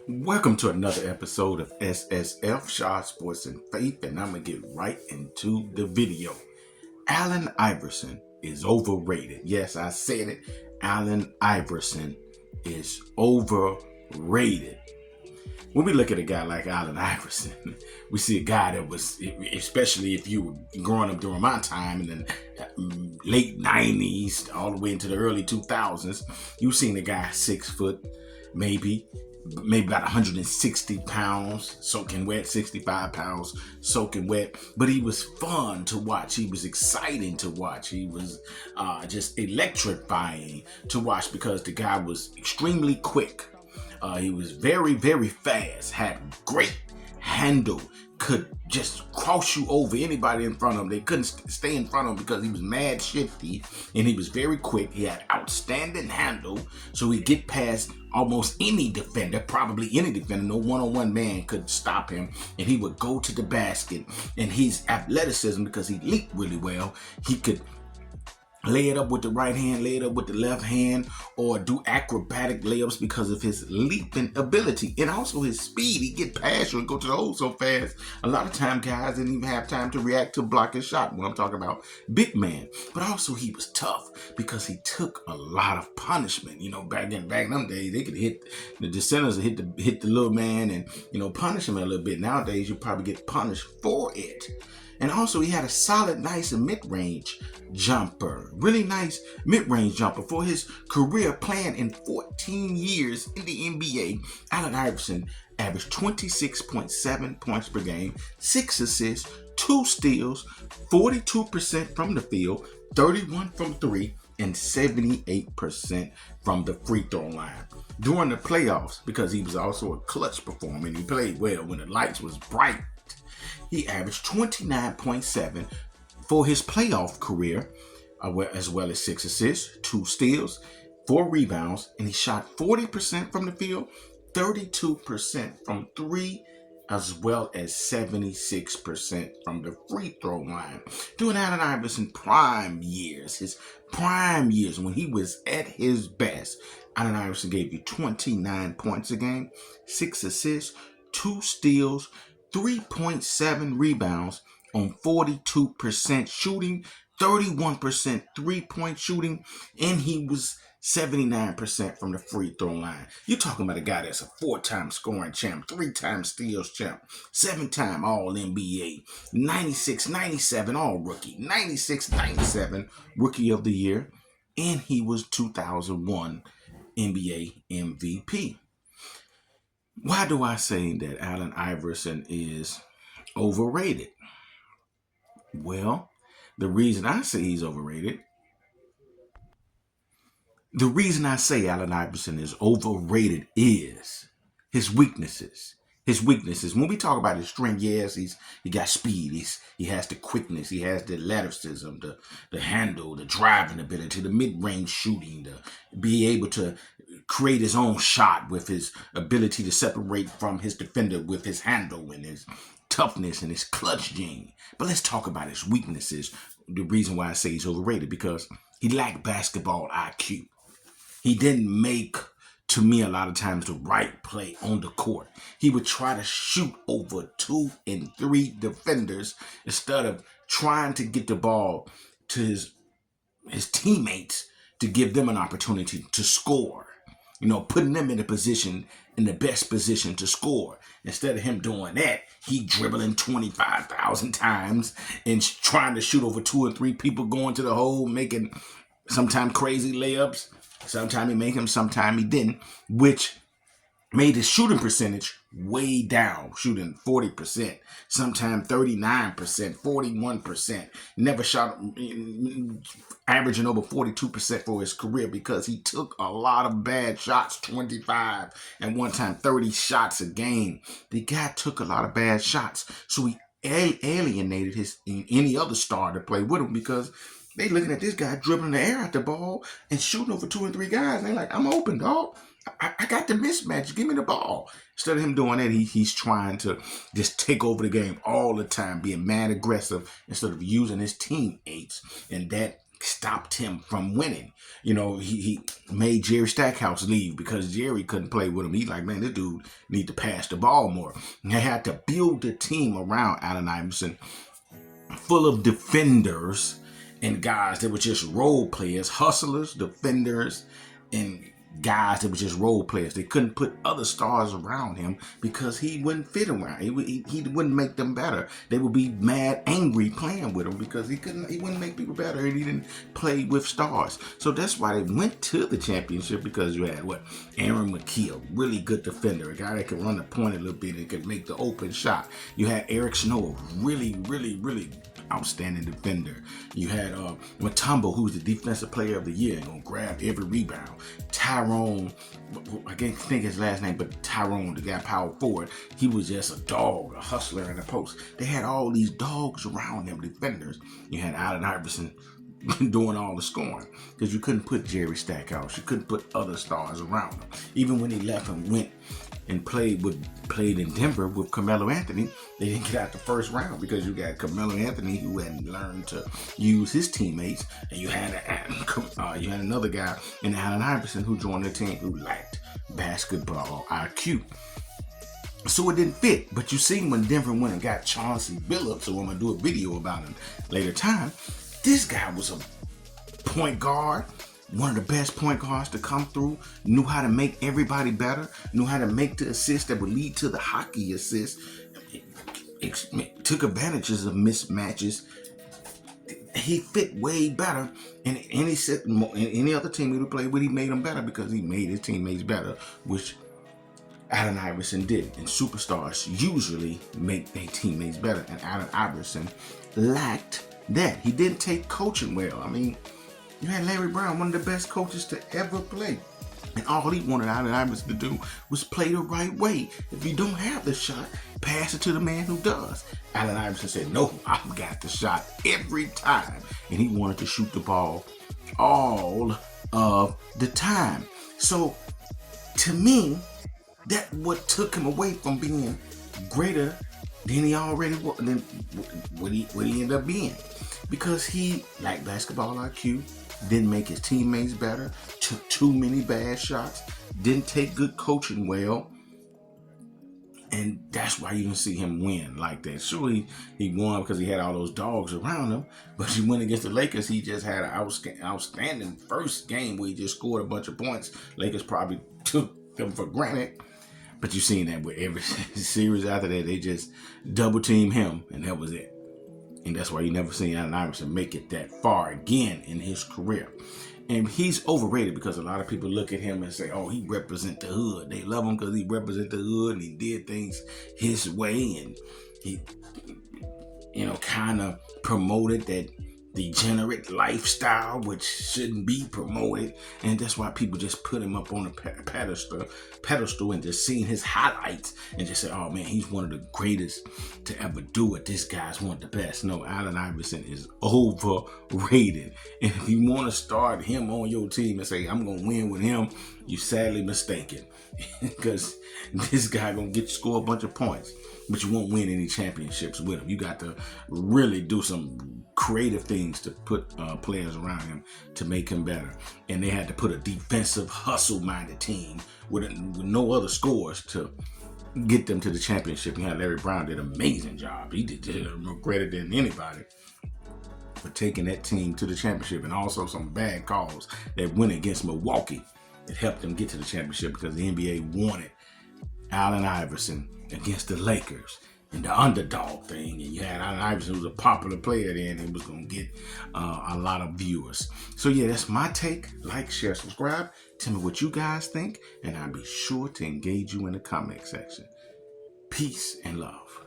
Welcome to another episode of SSF, Shot Sports and Faith, and I'm going to get right into the video. Allen Iverson is overrated. Yes, I said it. Allen Iverson is overrated. When we look at a guy like Allen Iverson, we see a guy that was, especially if you were growing up during my time in the late 90s all the way into the early 2000s, you've seen a guy 6 foot, maybe about 160 pounds soaking wet, 65 pounds soaking wet, but he was fun to watch. He was exciting to watch. He was just electrifying to watch because the guy was extremely quick. He was very, very fast, had great handle, could just cross you over anybody in front of him. They couldn't stay in front of him because he was mad shifty and he was very quick. He had outstanding handle, so he'd get past almost any defender, probably any defender. No one-on-one man could stop him, and he would go to the basket. And his athleticism, because he leaped really well, he could lay it up with the right hand, lay it up with the left hand, or do acrobatic layups because of his leaping ability. And also his speed. He'd get past you and go to the hole so fast. A lot of time guys didn't even have time to react to block his shot when I'm talking about big man. But also he was tough because he took a lot of punishment. You know, back in them days, they could hit the centers, hit the little man and, punish him a little bit. Nowadays, you probably get punished for it. And also he had a solid, nice mid-range jumper. Really nice mid-range jumper. For his career playing in 14 years in the NBA, Allen Iverson averaged 26.7 points per game, 6 assists, 2 steals, 42% from the field, 31 from 3, and 78% from the free throw line. During the playoffs, because he was also a clutch performer and he played well when the lights was bright, he averaged 29.7 for his playoff career, as well as 6 assists, 2 steals, 4 rebounds, and he shot 40% from the field, 32% from 3, as well as 76% from the free throw line. During Allen Iverson his prime years, when he was at his best, Allen Iverson gave you 29 points a game, 6 assists, 2 steals, 3.7 rebounds on 42% shooting, 31% three-point shooting, and he was 79% from the free throw line. You're talking about a guy that's a 4-time scoring champ, 3-time steals champ, 7-time All-NBA, 96, 97 All-Rookie, 96, 97 Rookie of the Year, and he was 2001 NBA MVP. Why do I say that Allen Iverson is overrated? Well, the reason I say he's overrated, the reason I say Allen Iverson is overrated is his weaknesses. His weaknesses. When we talk about his strength, yes, he got speed. He has the quickness. He has the athleticism, the handle, the driving ability, the mid-range shooting, to be able to create his own shot with his ability to separate from his defender with his handle and his toughness and his clutch gene. But let's talk about his weaknesses. The reason why I say he's overrated, because he lacked basketball IQ. He didn't make, to me, a lot of times the right play on the court. He would try to shoot over 2 and 3 defenders instead of trying to get the ball to his teammates to give them an opportunity to score. Putting them in the best position to score. Instead of him doing that, he dribbling 25,000 times and trying to shoot over 2 or 3 people, going to the hole, making sometimes crazy layups. Sometimes he made them, sometimes he didn't, which made his shooting percentage way down, shooting 40%, sometimes 39%, 41%. Never shot, averaging over 42% for his career because he took a lot of bad shots, 25 and one time 30 shots a game. The guy took a lot of bad shots, so he alienated any other star to play with him because they looking at this guy dribbling the air out the ball and shooting over 2 and 3 guys. And they're like, I'm open, dog. I got the mismatch. Give me the ball. Instead of him doing that, he's trying to just take over the game all the time, being mad aggressive instead of using his teammates. And that stopped him from winning. He made Jerry Stackhouse leave because Jerry couldn't play with him. He like, man, this dude need to pass the ball more. And they had to build the team around Allen Iverson, full of defenders and guys that were just role players, hustlers, defenders, and guys that were just role players. They couldn't put other stars around him because he wouldn't fit around. He wouldn't make them better. They would be mad, angry playing with him because he wouldn't make people better, and he didn't play with stars. So that's why they went to the championship, because you had Aaron McKeel, really good defender, a guy that could run the point a little bit and could make the open shot. You had Eric Snow, really outstanding defender. You had Mutombo, who's the defensive player of the year, and gonna grab every rebound. Tyrone, I can't think his last name, but Tyrone, the guy power forward, he was just a dog, a hustler in the post. They had all these dogs around them, defenders. You had Allen Iverson doing all the scoring because you couldn't put Jerry Stackhouse, you couldn't put other stars around him. Even when he left and went and played in Denver with Carmelo Anthony, they didn't get out the first round because you got Carmelo Anthony, who hadn't learned to use his teammates, and you had another guy in Allen Iverson who joined the team who lacked basketball IQ. So it didn't fit. But you see, when Denver went and got Chauncey Billups, so I'm gonna do a video about him later time, this guy was a point guard, one of the best point guards to come through, knew how to make everybody better, knew how to make the assists that would lead to the hockey assist, took advantages of mismatches. He fit way better, and any other team he would play with, he made them better because he made his teammates better, which Allen Iverson did. And superstars usually make their teammates better, and Allen Iverson lacked that. He didn't take coaching well. I mean, you had Larry Brown, one of the best coaches to ever play, and all he wanted Allen Iverson to do was play the right way. If you don't have the shot, pass it to the man who does. Allen Iverson said, no, I've got the shot every time, and he wanted to shoot the ball all of the time. So to me, that what took him away from being greater than he already was, than what he ended up being, because he lacked basketball IQ, didn't make his teammates better, took too many bad shots, didn't take good coaching well, and that's why you didn't see him win like that. Sure, he won because he had all those dogs around him, but he went against the Lakers. He just had an outstanding first game where he just scored a bunch of points. Lakers probably took them for granted. But you've seen that with every series after that, they just double team him, and that was it. And that's why you never seen Allen Iverson make it that far again in his career. And he's overrated because a lot of people look at him and say, oh, he represents the hood. They love him because he represents the hood and he did things his way, and he, kind of promoted that degenerate lifestyle, which shouldn't be promoted. And that's why people just put him up on a pedestal and just seeing his highlights and just say, oh man, he's one of the greatest to ever do it. This guy's one of the best. No, Allen Iverson is overrated. And if you want to start him on your team and say, I'm going to win with him, you're sadly mistaken. Because this guy going to score a bunch of points, but you won't win any championships with him. You got to really do some creative things to put players around him to make him better. And they had to put a defensive, hustle-minded team with no other scores to get them to the championship. You had Larry Brown did an amazing job. He did more credit than anybody for taking that team to the championship, and also some bad calls that went against Milwaukee that helped them get to the championship because the NBA wanted Allen Iverson against the Lakers and the underdog thing. And you had Allen Iverson, who was a popular player then, and was going to get a lot of viewers. So yeah, that's my take. Like, share, subscribe. Tell me what you guys think, and I'll be sure to engage you in the comment section. Peace and love.